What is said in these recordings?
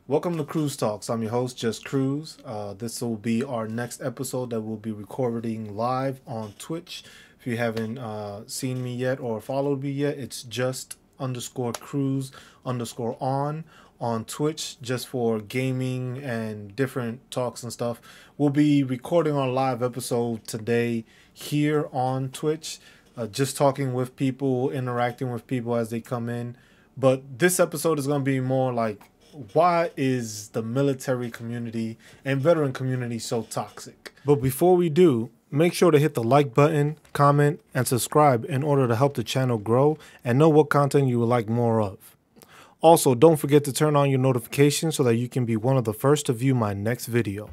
Welcome to CruzTalks. I'm your host, just Cruz. This will be our next episode that we'll be recording live on Twitch. If you haven't seen me yet or followed me yet, it's just underscore Cruz underscore on Twitch, just for gaming and different talks and stuff. We'll be recording our live episode today here on Twitch, just talking with people, interacting with people as they come in. But this episode is going to be more like, why is the military community and veteran community so toxic? But before we do, make sure to hit the like button, comment, and subscribe in order to help the channel grow and know what content you would like more of. Also, don't forget to turn on your notifications so that you can be one of the first to view my next video.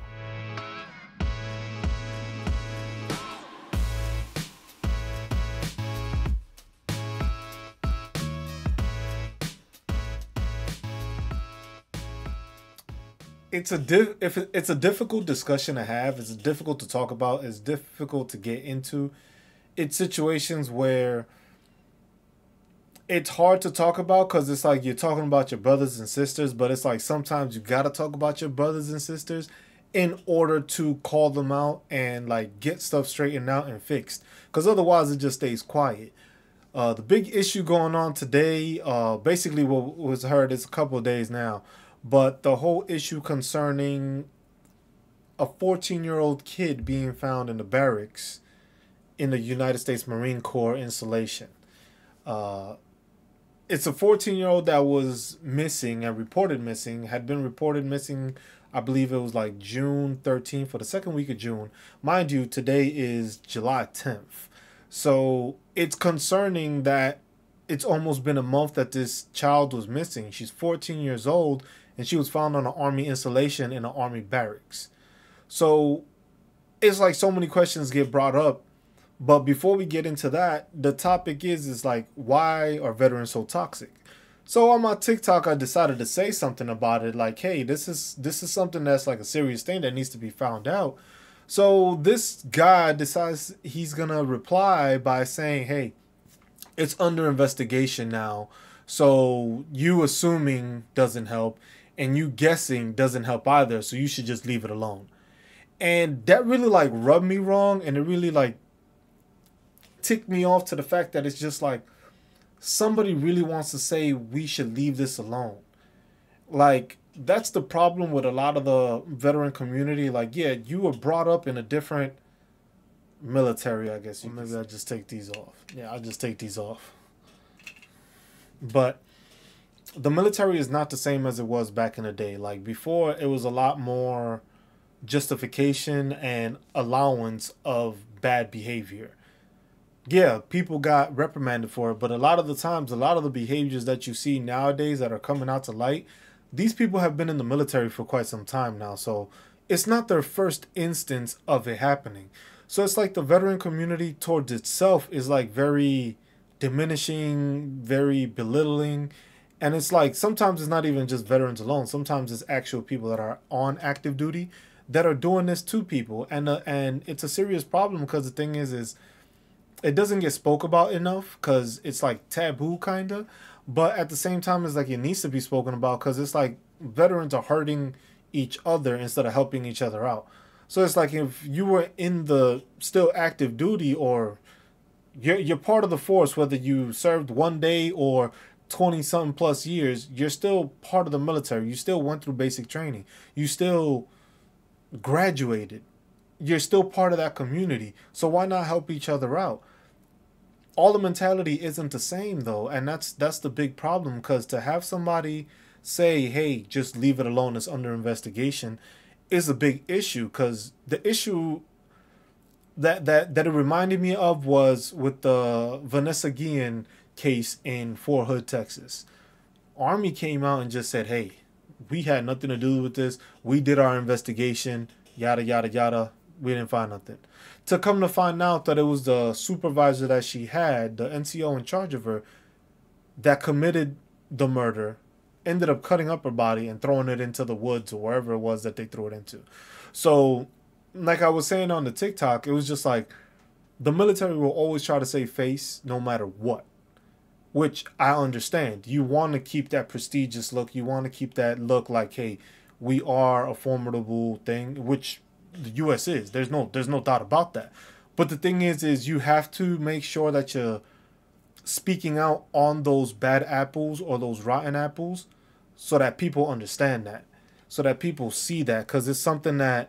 It's a difficult discussion to have. It's difficult to talk about. It's difficult to get into. It's situations where it's hard to talk about because it's like you're talking about your brothers and sisters, but it's like sometimes you gotta talk about your brothers and sisters in order to call them out and like get stuff straightened out and fixed. Because otherwise it just stays quiet. The big issue going on today, basically what was heard is a couple of days now, but the whole issue concerning a 14-year-old kid being found in the barracks in the United States Marine Corps installation. It's a 14-year-old that was missing and reported missing, had been reported missing, I believe it was like June 13th for the second week of June. Mind you, today is July 10th. So it's concerning that it's almost been a month that this child was missing. She's 14 years old and she was found on an Army installation in an Army barracks. So it's like so many questions get brought up. But before we get into that, the topic is like, why are veterans so toxic? So on my TikTok, I decided to say something about it. Like, hey, this is something that's like a serious thing that needs to be found out. So this guy decides he's going to reply by saying, hey, it's under investigation now. So you assuming doesn't help and you guessing doesn't help either. So you should just leave it alone. And that really like rubbed me wrong. And it really like ticked me off to the fact that it's just like somebody really wants to say we should leave this alone. Like, that's the problem with a lot of the veteran community. Like, yeah, you were brought up in a different military, I guess. Maybe I'll just take these off. Yeah, I'll just take these off. But the military is not the same as it was back in the day. Like, before, it was a lot more justification and allowance of bad behavior. Yeah, people got reprimanded for it, but a lot of the times, a lot of the behaviors that you see nowadays that are coming out to light, these people have been in the military for quite some time now, so it's not their first instance of it happening. So it's like the veteran community towards itself is like very diminishing, very belittling, and it's like sometimes it's not even just veterans alone. Sometimes it's actual people that are on active duty that are doing this to people, and it's a serious problem because the thing is it doesn't get spoke about enough because it's like taboo kind of, but at the same time it's like it needs to be spoken about because it's like veterans are hurting each other instead of helping each other out. So it's like if you were in the still active duty or you're part of the force, whether you served 1 day or 20 something plus years, you're still part of the military. You still went through basic training. You still graduated. You're still part of that community. So why not help each other out? All the mentality isn't the same though, and that's the big problem, because to have somebody say, hey, just leave it alone, it's under investigation, is a big issue. Because the issue that it reminded me of was with the Vanessa Guillen case in Fort Hood, Texas. Army came out and just said, hey, we had nothing to do with this, we did our investigation, yada yada yada, we didn't find nothing. To come to find out that it was the supervisor that she had, the NCO in charge of her, that committed the murder, ended up cutting up her body and throwing it into the woods or wherever it was that they threw it into. So, like I was saying on the TikTok, it was just like the military will always try to save face no matter what. which I understand. You want to keep that prestigious look. You want to keep that look like, hey, we are a formidable thing, which the U.S. is. There's no doubt about that. But the thing is you have to make sure that you're speaking out on those bad apples or those rotten apples, so that people understand that, so that people see that, because it's something that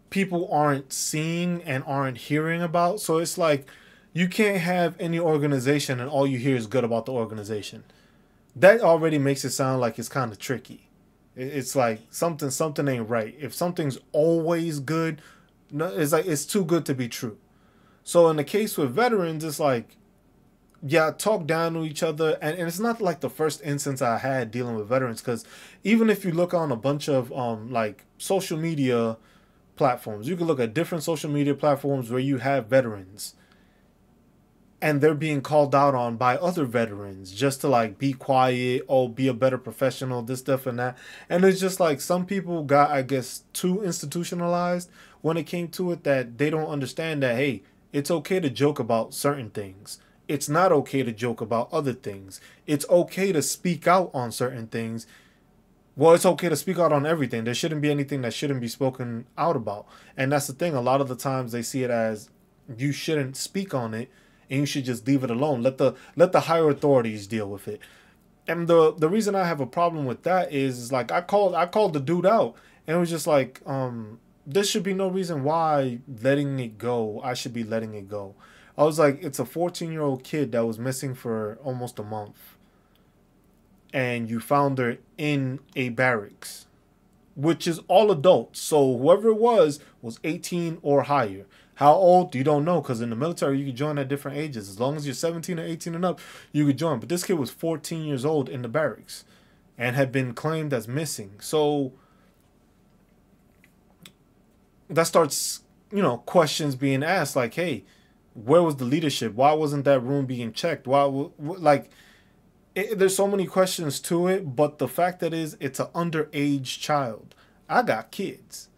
people aren't seeing and aren't hearing about. So it's like you can't have any organization and all you hear is good about the organization. That already makes it sound like it's kind of tricky. It's like something ain't right. If something's always good, no, it's like it's too good to be true. So in the case with veterans, it's like, yeah, talk down to each other. And it's not like the first instance I had dealing with veterans, because even if you look on a bunch of like social media platforms, you can look at different social media platforms where you have veterans and they're being called out on by other veterans just to like be quiet, oh, be a better professional, this stuff and that. And it's just like some people got, I guess, too institutionalized when it came to it, that they don't understand that, hey, it's okay to joke about certain things. It's not okay to joke about other things. It's okay to speak out on certain things. Well, it's okay to speak out on everything. There shouldn't be anything that shouldn't be spoken out about. And that's the thing. A lot of the times they see it as you shouldn't speak on it and you should just leave it alone. Let the higher authorities deal with it. And the reason I have a problem with that is like I called the dude out, and it was just like there should be no reason why letting it go. I should be letting it go. I was like, it's a 14-year-old kid that was missing for almost a month, and you found her in a barracks, which is all adults. So whoever it was 18 or higher. How old? You don't know, because in the military, you can join at different ages. As long as you're 17 or 18 and up, you could join. But this kid was 14 years old in the barracks and had been claimed as missing. So that starts, questions being asked like, hey, where was the leadership? Why wasn't that room being checked? Why, like, there's so many questions to it. But the fact that it's an underage child. I got kids.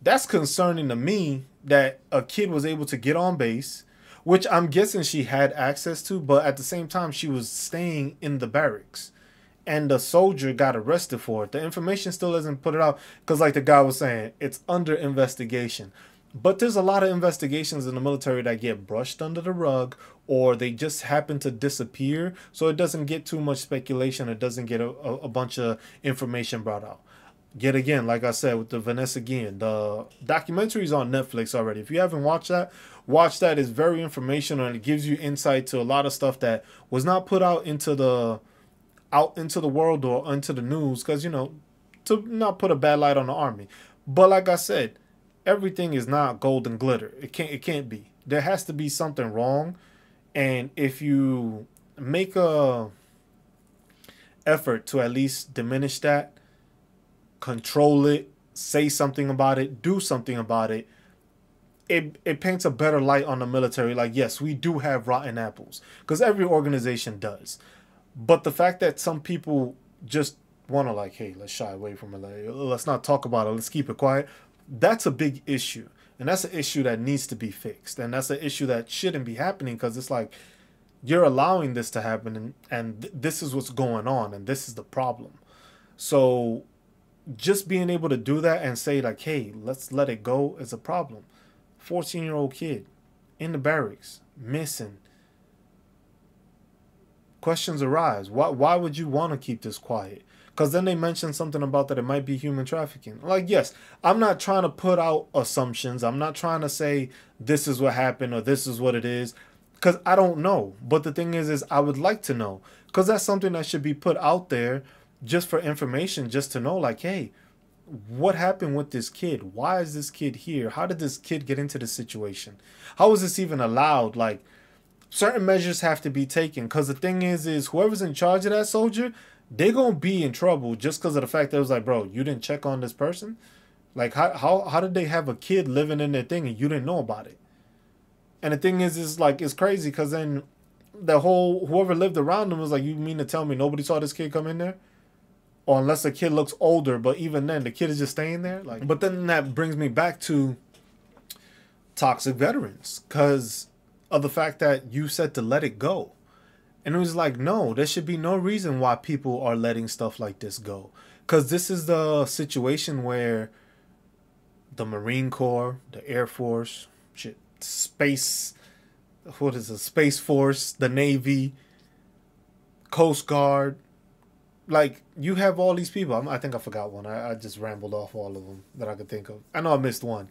That's concerning to me, that a kid was able to get on base, which I'm guessing she had access to, but at the same time, she was staying in the barracks. And the soldier got arrested for it. The information still isn't put it out, because like the guy was saying, it's under investigation. But there's a lot of investigations in the military that get brushed under the rug, or they just happen to disappear. So it doesn't get too much speculation. It doesn't get a bunch of information brought out. Yet again, like I said, with the Vanessa Guillen, the documentary is on Netflix already. If you haven't watched that, watch that. It's very informational, and it gives you insight to a lot of stuff that was not put out into the world or into the news, because to not put a bad light on the army. But like I said, everything is not gold and glitter. It can't be. There has to be something wrong, and if you make a effort to at least diminish that, control it, say something about it, do something about it, it paints a better light on the military. Like, yes, we do have rotten apples, because every organization does. But the fact that some people just want to like, hey, let's shy away from it, like, let's not talk about it, let's keep it quiet, that's a big issue. And that's an issue that needs to be fixed. And that's an issue that shouldn't be happening, because it's like you're allowing this to happen, and this is what's going on, and this is the problem. So just being able to do that and say like, hey, let's let it go is a problem. 14-year-old kid in the barracks, missing. Questions arise. Why would you want to keep this quiet? Because then they mentioned something about that it might be human trafficking. Like, yes, I'm not trying to put out assumptions. I'm not trying to say this is what happened or this is what it is, because I don't know. But the thing is I would like to know, because that's something that should be put out there just for information, just to know like, hey, what happened with this kid? Why is this kid here? How did this kid get into this situation? How is this even allowed? Like, certain measures have to be taken, because the thing is whoever's in charge of that soldier, they're gonna be in trouble just because of the fact that it was like, bro, you didn't check on this person. Like, how did they have a kid living in their thing and you didn't know about it? And the thing is like, it's crazy, because then whoever lived around them was like, you mean to tell me nobody saw this kid come in there? Or unless the kid looks older, but even then the kid is just staying there. Like, but then that brings me back to toxic veterans, because of the fact that you said to let it go. And it was like, no, there should be no reason why people are letting stuff like this go. Because this is the situation where the Marine Corps, the Air Force, shit, space, what is it, Space Force, the Navy, Coast Guard, like, you have all these people. I think I forgot one. I just rambled off all of them that I could think of. I know I missed one.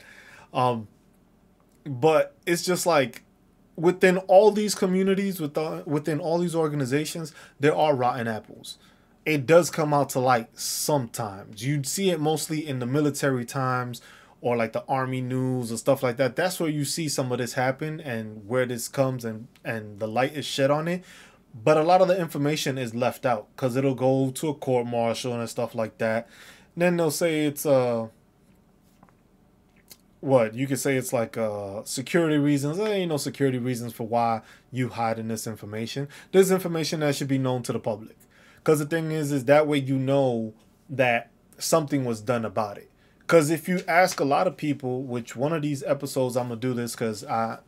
But it's just like, within all these communities, within all these organizations, there are rotten apples. It does come out to light sometimes. You'd see it mostly in the military times or like the army news or stuff like that. That's where you see some of this happen and where this comes and the light is shed on it. But a lot of the information is left out because it'll go to a court martial and stuff like that. And then they'll say it's what you could say it's like security reasons. There ain't no security reasons for why you hiding this information. There's information that should be known to the public, because the thing is that way you know that something was done about it. Because if you ask a lot of people, which one of these episodes I'm gonna do this because I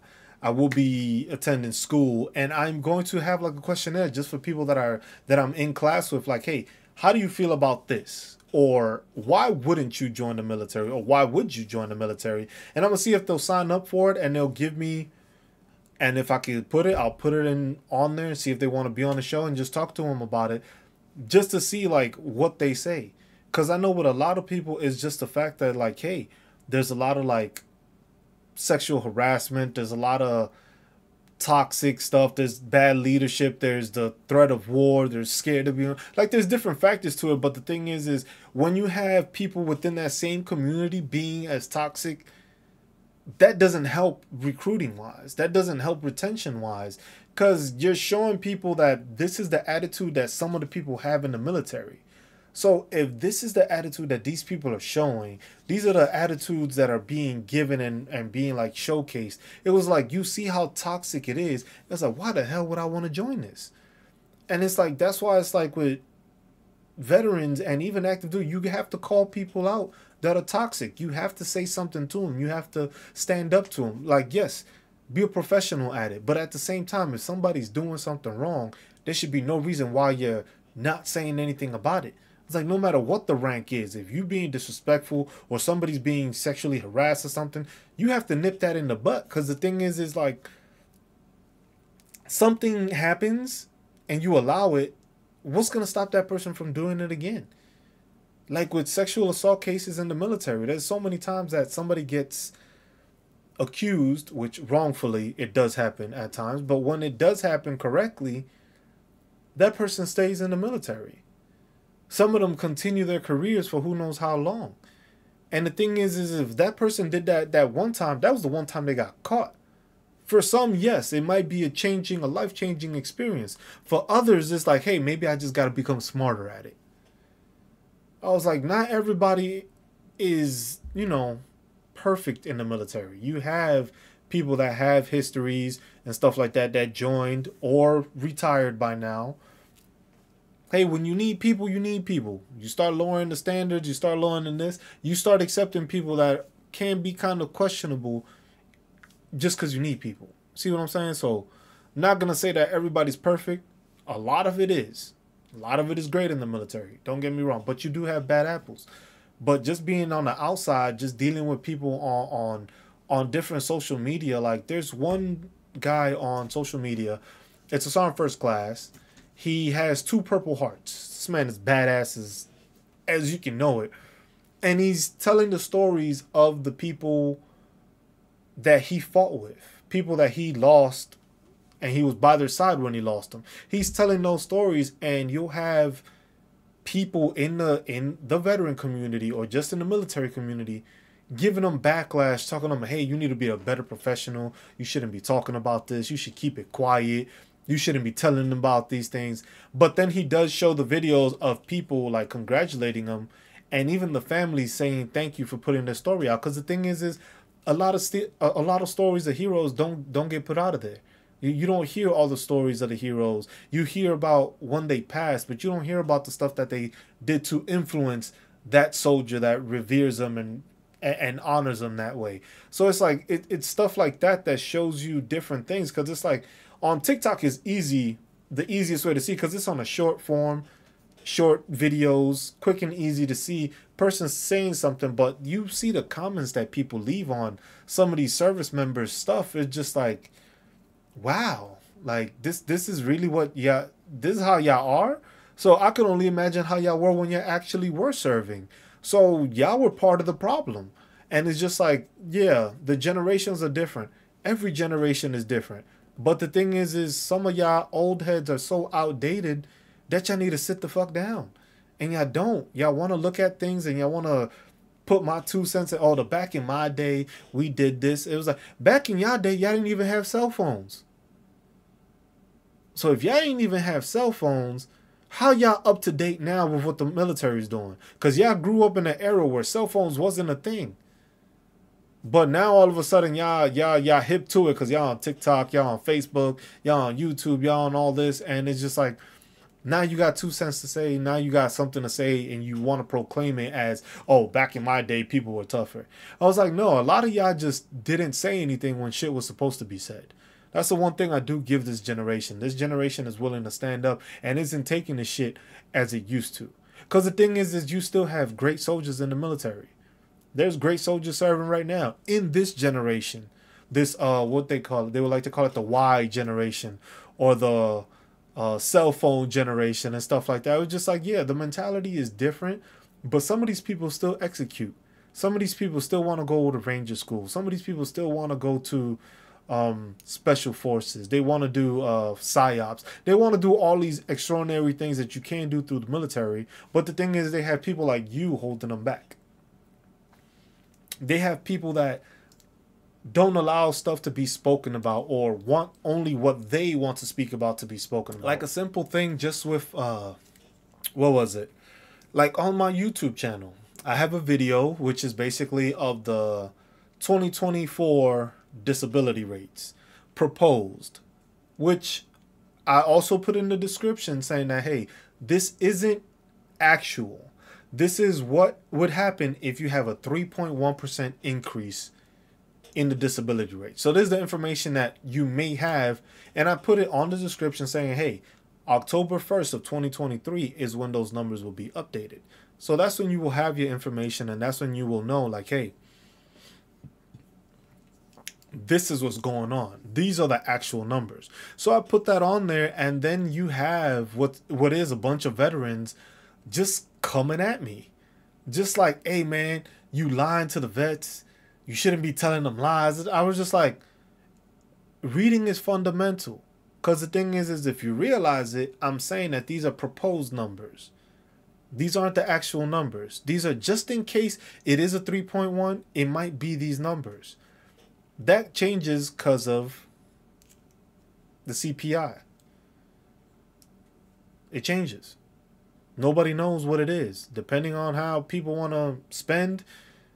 will be attending school and I'm going to have like a questionnaire just for people that I'm in class with, like, hey, how do you feel about this? Or why wouldn't you join the military? Or why would you join the military? And I'm going to see if they'll sign up for it and they'll give me, and if I can put it, I'll put it in on there and see if they want to be on the show and just talk to them about it just to see like what they say. Because I know with a lot of people is just the fact that like, hey, there's a lot of like sexual harassment. There's a lot of toxic stuff. There's bad leadership. There's the threat of war. There's scared to be like, there's different factors to it. But the thing is when you have people within that same community being as toxic, that doesn't help recruiting wise. That doesn't help retention wise, because you're showing people that this is the attitude that some of the people have in the military. So if this is the attitude that these people are showing, these are the attitudes that are being given and being like showcased. It was like, you see how toxic it is. It's like, why the hell would I want to join this? And it's like, that's why it's like with veterans and even active duty, you have to call people out that are toxic. You have to say something to them. You have to stand up to them. Like, yes, be a professional at it. But at the same time, if somebody's doing something wrong, there should be no reason why you're not saying anything about it. It's like, no matter what the rank is, if you being disrespectful or somebody's being sexually harassed or something, you have to nip that in the butt. Because the thing is like, something happens and you allow it, what's going to stop that person from doing it again? Like with sexual assault cases in the military, there's so many times that somebody gets accused, which wrongfully it does happen at times, but when it does happen correctly, that person stays in the military. Some of them continue their careers for who knows how long. And the thing is if that person did that one time, that was the one time they got caught. For some, yes, it might be a life-changing experience. For others, it's like, hey, maybe I just got to become smarter at it. I was like, not everybody is, perfect in the military. You have people that have histories and stuff like that joined or retired by now. Hey, when you need people, you need people. You start lowering the standards, you start lowering this, you start accepting people that can be kind of questionable just because you need people. See what I'm saying? So, I'm not going to say that everybody's perfect. A lot of it is. A lot of it is great in the military. Don't get me wrong. But you do have bad apples. But just being on the outside, just dealing with people on different social media. Like, there's one guy on social media. It's a Sergeant First Class. He has 2 Purple Hearts. This man is badass as you can know it. And he's telling the stories of the people that he fought with. People that he lost and he was by their side when he lost them. He's telling those stories, and you'll have people in the veteran community or just in the military community giving them backlash, talking to them, hey, you need to be a better professional. You shouldn't be talking about this. You should keep it quiet. You shouldn't be telling them about these things. But then he does show the videos of people like congratulating him, and even the families saying thank you for putting their story out. Because the thing is a lot of stories of heroes don't get put out of there. You don't hear all the stories of the heroes. You hear about when they passed, but you don't hear about the stuff that they did to influence that soldier that reveres them and and honors them that way. So it's like it's stuff like that that shows you different things, because it's like on TikTok is easy, the easiest way to see, because it's on a short form, short videos, quick and easy to see person saying something. But you see the comments that people leave on some of these service members stuff, it's just like, wow, like this is really what, yeah, this is how y'all are. So I can only imagine how y'all were when you actually were serving. So y'all were part of the problem. And it's just like, yeah, the generations are different. Every generation is different. But the thing is some of y'all old heads are so outdated that y'all need to sit the fuck down. And y'all don't. Y'all want to look at things and y'all want to put my 2 cents in. Oh, the back in my day, we did this. It was like, back in y'all day, y'all didn't even have cell phones. So if y'all didn't even have cell phones, how y'all up to date now with what the military's doing? Because y'all grew up in an era where cell phones wasn't a thing. But now all of a sudden y'all hip to it, because y'all on TikTok, y'all on Facebook, y'all on YouTube, y'all on all this. And it's just like, now you got 2 cents to say. Now you got something to say, and you want to proclaim it as, oh, back in my day, people were tougher. I was like, no, a lot of y'all just didn't say anything when shit was supposed to be said. That's the one thing I do give this generation. This generation is willing to stand up and isn't taking the shit as it used to. Because the thing is you still have great soldiers in the military. There's great soldiers serving right now in this generation. This, what they call it, they would like to call it the Y generation, or the cell phone generation and stuff like that. It was just like, yeah, the mentality is different, but some of these people still execute. Some of these people still want to go to Ranger School. Some of these people still want to go to special forces. They want to do psyops. They want to do all these extraordinary things that you can't do through the military. But the thing is, they have people like you holding them back. They have people that don't allow stuff to be spoken about, or want only what they want to speak about to be spoken about. Like a simple thing just with what was it? Like on my YouTube channel, I have a video which is basically of the 2024 disability rates proposed, which I also put in the description saying that, hey, this isn't actual. This is what would happen if you have a 3.1% increase in the disability rate. So this is the information that you may have, and I put it on the description saying, hey, October 1st of 2023 is when those numbers will be updated. So that's when you will have your information, and that's when you will know, like, hey, this is what's going on. These are the actual numbers. So I put that on there, and then you have what is a bunch of veterans just coming at me. Just like, hey, man, you lying to the vets. You shouldn't be telling them lies. I was just like, reading is fundamental. Because the thing is if you realize it, I'm saying that these are proposed numbers. These aren't the actual numbers. These are just in case it is a 3.1, it might be these numbers. That changes because of the CPI. It changes. Nobody knows what it is. Depending on how people want to spend,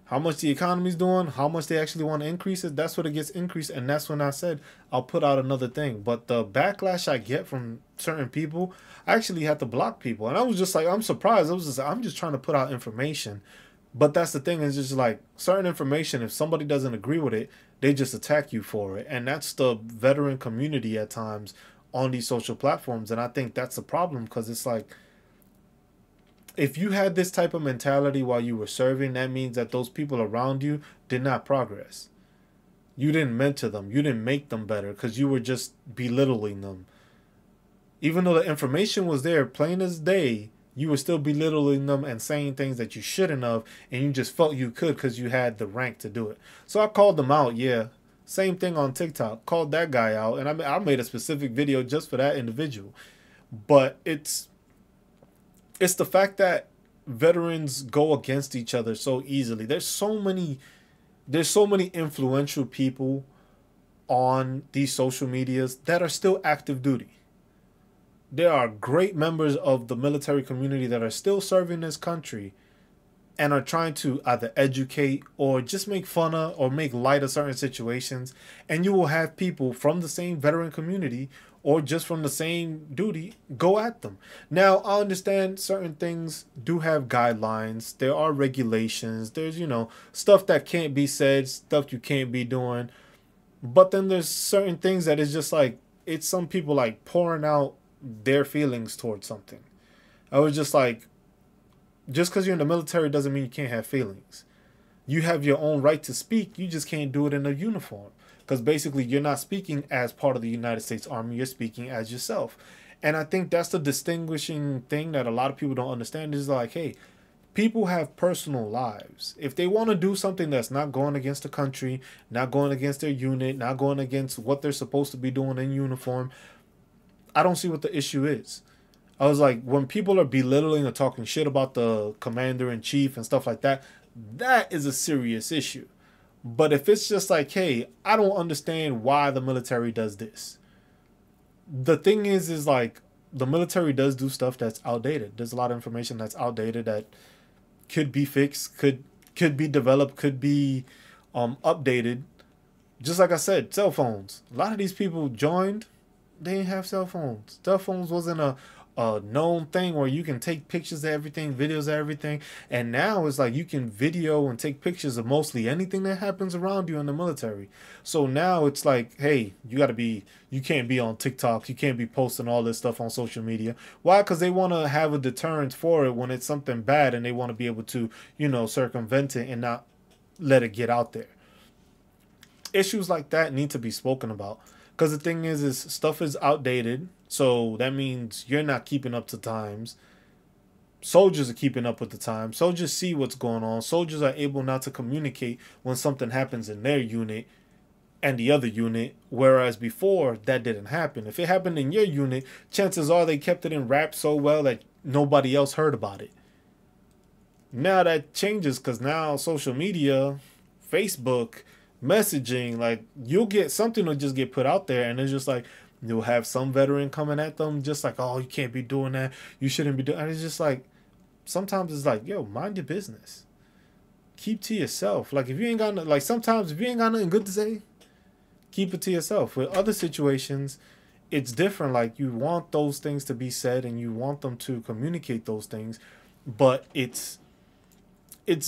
how much the economy's doing, how much they actually want to increase it, that's what it gets increased. And that's when I said I'll put out another thing. But the backlash I get from certain people, I actually had to block people. And I was just like, I'm surprised. I'm just trying to put out information. But that's the thing, is just like certain information, if somebody doesn't agree with it, they just attack you for it. And that's the veteran community at times on these social platforms. And I think that's the problem, because it's like, if you had this type of mentality while you were serving, that means that those people around you did not progress. You didn't mentor them. You didn't make them better, because you were just belittling them. Even though the information was there, plain as day, you were still belittling them and saying things that you shouldn't have, and you just felt you could because you had the rank to do it. So I called them out, yeah. Same thing on TikTok. Called that guy out, and I made a specific video just for that individual. But it's the fact that veterans go against each other so easily. There's so many influential people on these social medias that are still active duty. There are great members of the military community that are still serving this country and are trying to either educate or just make fun of or make light of certain situations. And you will have people from the same veteran community or just from the same duty, go at them. Now, I understand certain things do have guidelines. There are regulations. There's, stuff that can't be said, stuff you can't be doing. But then there's certain things that is just like, it's some people like pouring out their feelings towards something. I was just like, just because you're in the military doesn't mean you can't have feelings. You have your own right to speak. You just can't do it in a uniform. Because basically you're not speaking as part of the United States Army. You're speaking as yourself. And I think that's the distinguishing thing that a lot of people don't understand is like, hey, people have personal lives. If they want to do something that's not going against the country, not going against their unit, not going against what they're supposed to be doing in uniform, I don't see what the issue is. I was like, when people are belittling or talking shit about the commander in chief and stuff like that, that is a serious issue. But if it's just like, hey, I don't understand why the military does this. The thing is like, the military does do stuff that's outdated. There's a lot of information that's outdated that could be fixed, could be developed, could be updated. Just like I said, cell phones. A lot of these people joined, they didn't have cell phones. Cell phones wasn't a known thing where you can take pictures of everything, videos of everything. And now it's like you can video and take pictures of mostly anything that happens around you in the military. So now it's like, hey, you can't be on TikTok. You can't be posting all this stuff on social media. Why? Because they want to have a deterrent for it when it's something bad and they want to be able to, circumvent it and not let it get out there. Issues like that need to be spoken about. Because the thing is stuff is outdated. So that means you're not keeping up to times. Soldiers are keeping up with the times. Soldiers see what's going on. Soldiers are able not to communicate when something happens in their unit and the other unit. Whereas before, that didn't happen. If it happened in your unit, chances are they kept it in wraps so well that nobody else heard about it. Now that changes because now social media, Facebook, messaging, like you'll get something will just get put out there and it's just like, you'll have some veteran coming at them just like, oh, you can't be doing that. You shouldn't be doing. And it's just like, sometimes it's like, yo, mind your business. Keep to yourself. Like if you ain't got like sometimes if you ain't got nothing good to say, keep it to yourself. With other situations, it's different. Like you want those things to be said and you want them to communicate those things, but it's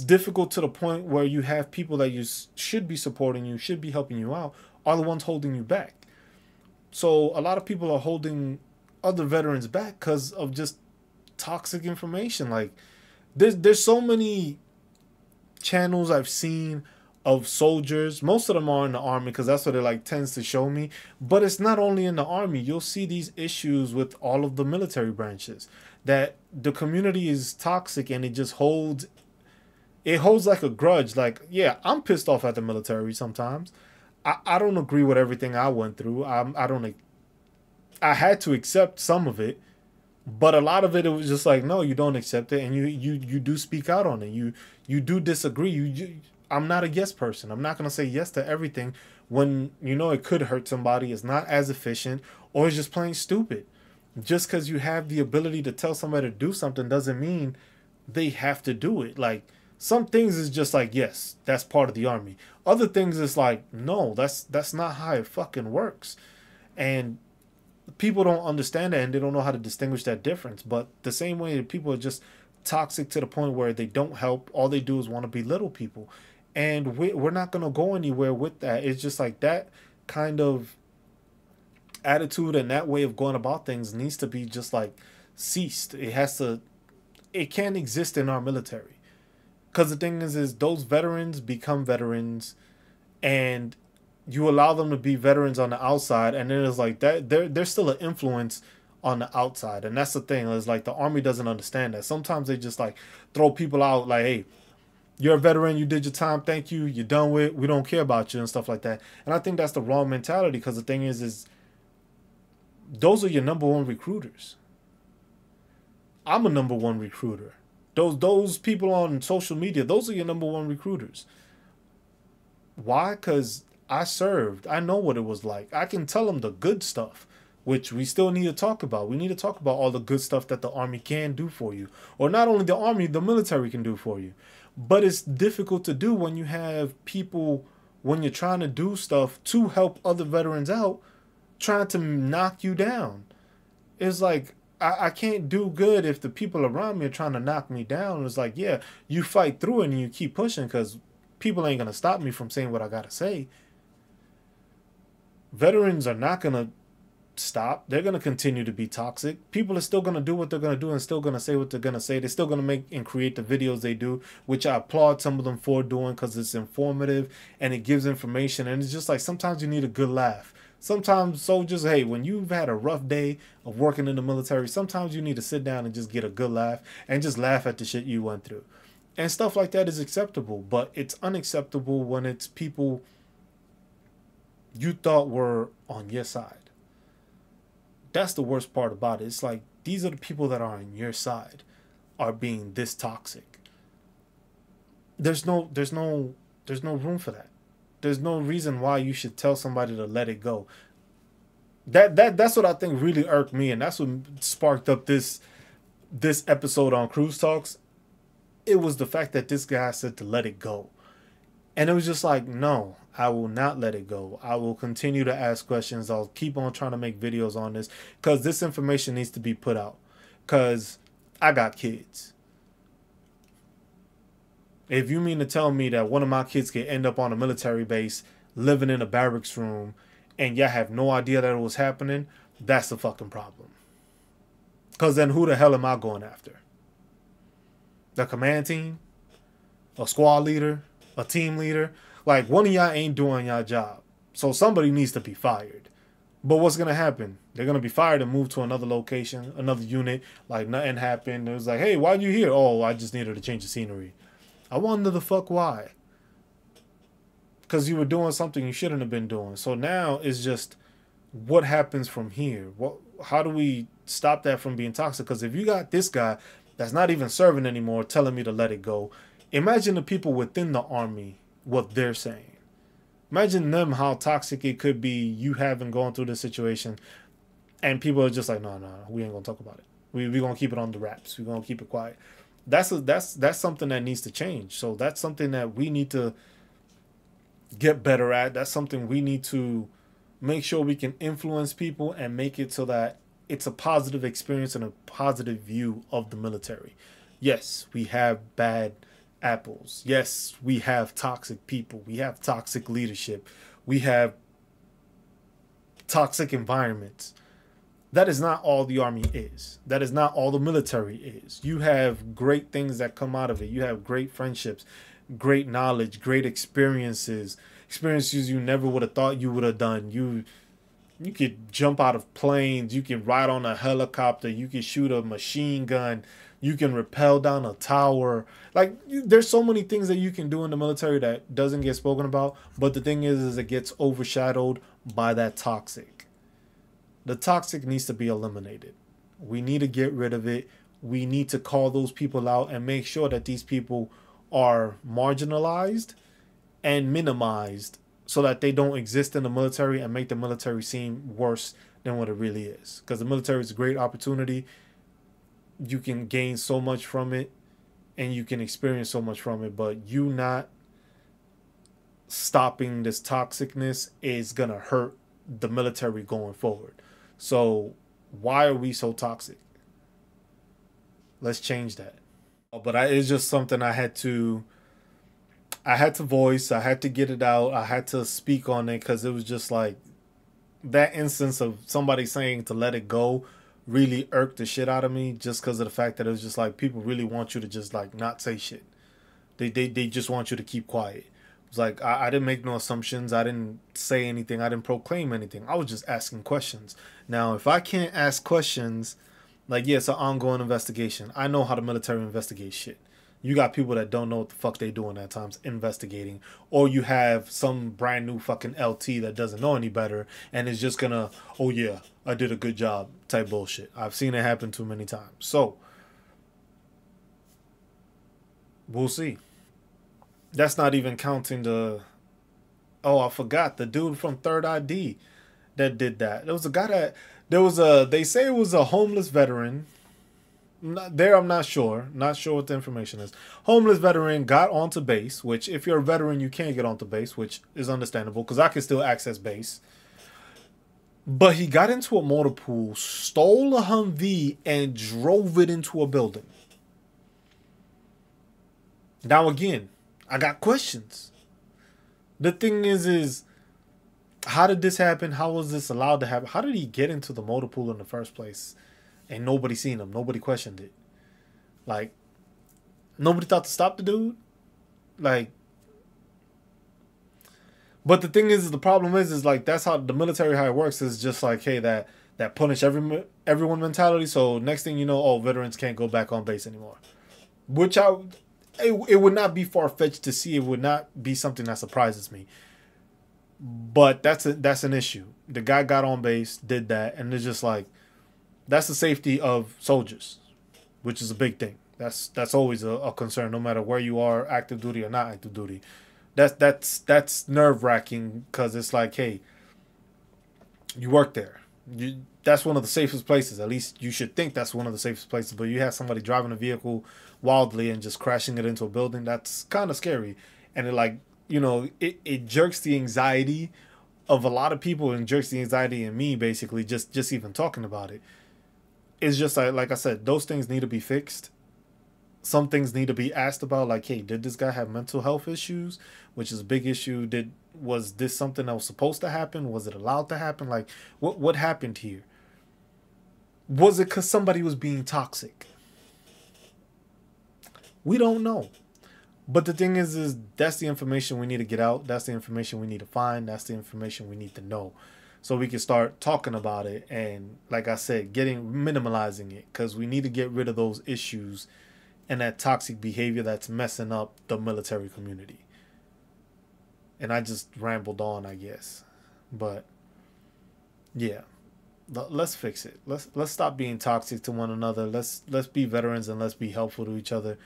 difficult to the point where you have people that you should be supporting you, should be helping you out, are the ones holding you back. So a lot of people are holding other veterans back because of just toxic information. Like there's so many channels I've seen of soldiers. Most of them are in the army because that's what it like tends to show me. But it's not only in the army. You'll see these issues with all of the military branches that the community is toxic and it just holds like a grudge. Like, yeah, I'm pissed off at the military sometimes. I don't agree with everything I went through. I had to accept some of it, but a lot of it was just like, no, you don't accept it, and you do speak out on it. You do disagree. I'm not a yes person. I'm not gonna say yes to everything when it could hurt somebody. It's not as efficient, or it's just plain stupid. Just because you have the ability to tell somebody to do something doesn't mean they have to do it. Like some things is just like, yes, that's part of the army. Other things is like, no, that's not how it fucking works. And people don't understand that and they don't know how to distinguish that difference. But the same way that people are just toxic to the point where they don't help, all they do is want to belittle people. And we're not going to go anywhere with that. It's just like that kind of attitude and that way of going about things needs to be just like ceased. It can't exist in our military. Because the thing is those veterans become veterans and you allow them to be veterans on the outside. And then it's like that there's still an influence on the outside. And that's the thing. It's like the army doesn't understand that. Sometimes they just like throw people out like, hey, you're a veteran. You did your time. Thank you. You're done with. We don't care about you and stuff like that. And I think that's the wrong mentality because the thing is those are your number one recruiters. I'm a number one recruiter. Those people on social media, those are your number one recruiters. Why? Because I served. I know what it was like. I can tell them the good stuff, which we still need to talk about. We need to talk about all the good stuff that the army can do for you. Or not only the army, the military can do for you. But it's difficult to do when you have people, when you're trying to do stuff to help other veterans out, trying to knock you down. It's like I can't do good if the people around me are trying to knock me down. It's like, yeah, you fight through it and you keep pushing because people ain't gonna stop me from saying what I gotta say. Veterans are not gonna stop. They're gonna continue to be toxic. People are still gonna do what they're gonna do and still gonna say what they're gonna say. They're still gonna make and create the videos they do, which I applaud some of them for doing because it's informative and it gives information. And it's just like sometimes you need a good laugh. Sometimes soldiers, hey, when you've had a rough day of working in the military, sometimes you need to sit down and just get a good laugh and just laugh at the shit you went through. And stuff like that is acceptable, but it's unacceptable when it's people you thought were on your side. That's the worst part about it. It's like these are the people that are on your side are being this toxic. There's no room for that. There's no reason why you should tell somebody to let it go. That's what I think really irked me, and that's what sparked up this episode on CruzTalks. It was the fact that this guy said to let it go. And it was just like, no, I will not let it go. I will continue to ask questions. I'll keep on trying to make videos on this because this information needs to be put out because I got kids. If you mean to tell me that one of my kids could end up on a military base living in a barracks room and y'all have no idea that it was happening, that's the fucking problem. Because then who the hell am I going after? The command team? A squad leader? A team leader? Like, one of y'all ain't doing y'all job. So somebody needs to be fired. But what's going to happen? They're going to be fired and move to another location, another unit. Like, nothing happened. It was like, hey, why'd you here? Oh, I just needed to change the scenery. I wonder the fuck why. Because you were doing something you shouldn't have been doing. So now it's just what happens from here? How do we stop that from being toxic? Because if you got this guy that's not even serving anymore telling me to let it go, imagine the people within the army, what they're saying. Imagine them how toxic it could be you having gone through this situation and people are just like, no, we ain't going to talk about it. We're going to keep it on the wraps. We're going to keep it quiet. That's something that needs to change. So that's something that we need to get better at. That's something we need to make sure we can influence people and make it so that it's a positive experience and a positive view of the military. Yes, we have bad apples. Yes, we have toxic people. We have toxic leadership. We have toxic environments. That is not all the army is. That is not all the military is. You have great things that come out of it. You have great friendships, great knowledge, great experiences you never would have thought you would have done. You could jump out of planes. You can ride on a helicopter. You can shoot a machine gun. You can rappel down a tower. Like, there's so many things that you can do in the military that doesn't get spoken about. But the thing is it gets overshadowed by that toxic. The toxic needs to be eliminated. We need to get rid of it. We need to call those people out and make sure that these people are marginalized and minimized so that they don't exist in the military and make the military seem worse than what it really is. Because the military is a great opportunity. You can gain so much from it and you can experience so much from it, but you not stopping this toxicness is going to hurt the military going forward. So why are we so toxic? Let's change that. But it's just something I had to voice. I had to get it out. I had to speak on it because it was just like that instance of somebody saying to let it go really irked the shit out of me just because of the fact that it was just like people really want you to just like not say shit. They just want you to keep quiet. It's like I didn't make no assumptions. I didn't say anything. I didn't proclaim anything. I was just asking questions. Now, if I can't ask questions, like, yeah, it's an ongoing investigation. I know how the military investigates shit. You got people that don't know what the fuck they doing at times investigating. Or you have some brand new fucking LT that doesn't know any better and is just gonna, oh yeah, I did a good job type bullshit. I've seen it happen too many times. So, we'll see. That's not even counting the, oh, I forgot, the dude from Third ID that did that. There was a guy that, they say it was a homeless veteran. I'm not sure. Not sure what the information is. Homeless veteran got onto base, which if you're a veteran, you can't get onto base, which is understandable because I can still access base. But he got into a motor pool, stole a Humvee, and drove it into a building. Now again, I got questions. The thing is how did this happen? How was this allowed to happen? How did he get into the motor pool in the first place? And nobody seen him. Nobody questioned it. Like, nobody thought to stop the dude. Like, but the thing is the problem is like that's how the military, how it works, is just like, hey, that punish everyone mentality. So next thing you know, oh, veterans can't go back on base anymore. Which it would not be far fetched to see. It would not be something that surprises me. But that's an issue. The guy got on base, did that, and it's just like that's the safety of soldiers, which is a big thing. That's always a concern, no matter where you are, active duty or not active duty. That's nerve wracking because it's like, hey, you work there. That's one of the safest places. At least you should think that's one of the safest places. But you have somebody driving a vehicle wildly and just crashing it into a building. That's kind of scary. And it jerks the anxiety of a lot of people and jerks the anxiety in me, basically, just even talking about it. It's just like I said, those things need to be fixed. Some things need to be asked about, like, hey, did this guy have mental health issues, which is a big issue? Was this something that was supposed to happen? Was it allowed to happen? Like, what happened here? Was it because somebody was being toxic? We don't know. But the thing is that's the information we need to get out. That's the information we need to find. That's the information we need to know. So we can start talking about it. And like I said, minimalizing it. Because we need to get rid of those issues and that toxic behavior that's messing up the military community. And I just rambled on, I guess. But yeah, let's fix it. Let's stop being toxic to one another. Let's be veterans and let's be helpful to each other.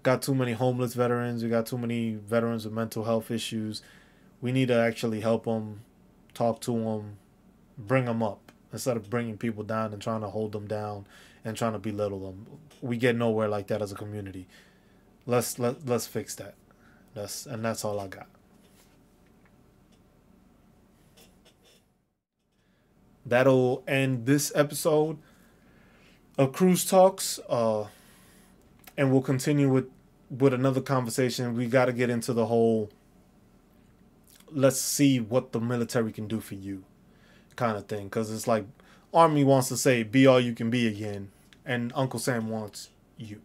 Got too many homeless veterans. We got too many veterans with mental health issues. We need to actually help them, talk to them, bring them up instead of bringing people down and trying to hold them down and trying to belittle them. We get nowhere like that as a community. Let's fix that. That's all I got. That'll end this episode of Cruz Talks. And we'll continue with another conversation. We got to get into the whole let's see what the military can do for you kind of thing. Because it's like Army wants to say be all you can be again. And Uncle Sam wants you.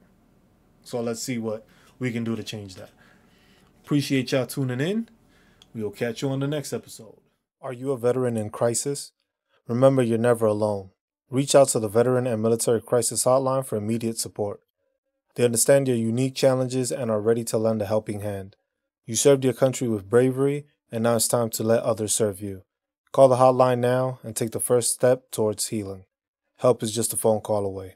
So let's see what we can do to change that. Appreciate y'all tuning in. We'll catch you on the next episode. Are you a veteran in crisis? Remember, you're never alone. Reach out to the Veteran and Military Crisis Hotline for immediate support. They understand your unique challenges and are ready to lend a helping hand. You served your country with bravery, and now it's time to let others serve you. Call the hotline now and take the first step towards healing. Help is just a phone call away.